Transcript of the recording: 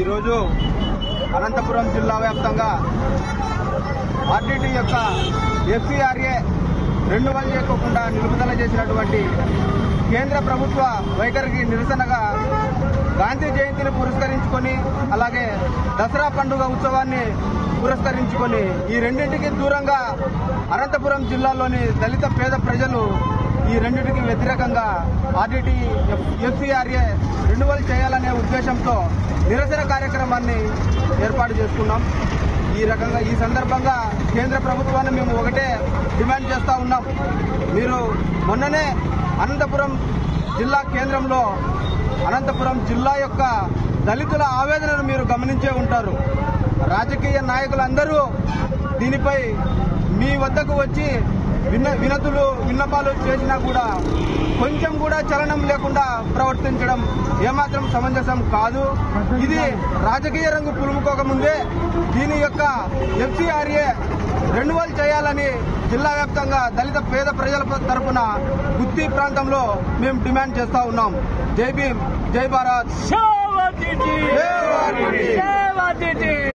ఈరోజు అనంతపురం జిల్లా వ్యాప్తంగా ఆర్టీటీ యొక్క ఎఫ్సీఆర్ఏ రెన్యువల్ చేయకుండా నిలుపుదల చేసినటువంటి కేంద్ర ప్రభుత్వ వైఖరికి నిరసనగా గాంధీ జయంతిని పురస్కరించుకొని అలాగే దసరా పండుగ ఉత్సవాన్ని పురస్కరించుకొని ఈ రెండింటికి దూరంగా అనంతపురం జిల్లాలోని దళిత పేద ప్రజలు ఈ రెండింటికి వ్యతిరేకంగా ఆర్టీటీ ఎఫ్సీఆర్ఏ రెన్యువల్ చేయాలనే ఉద్దేశంతో నిరసన కార్యక్రమాన్ని ఏర్పాటు చేసుకున్నాం. ఈ సందర్భంగా కేంద్ర ప్రభుత్వాన్ని మేము ఒకటే డిమాండ్ చేస్తూ ఉన్నాం. మీరు మొన్ననే అనంతపురం జిల్లా కేంద్రంలో అనంతపురం జిల్లా యొక్క దళితుల ఆవేదనను మీరు గమనించే ఉంటారు. రాజకీయ నాయకులందరూ దీనిపై మీ వద్దకు వచ్చి విన్నపాలు చేసినా కూడా కొంచెం కూడా చలనం లేకుండా ప్రవర్తించడం ఏమాత్రం సమంజసం కాదు. ఇది రాజకీయ రంగు పులుముకోకముందే దీని యొక్క ఎఫ్సీఆర్ఏ రెన్యువల్ చేయాలని జిల్లా వ్యాప్తంగా దళిత పేద ప్రజల తరఫున గుత్తి ప్రాంతంలో మేము డిమాండ్ చేస్తా ఉన్నాం. జై భీమ్, జై భారత్.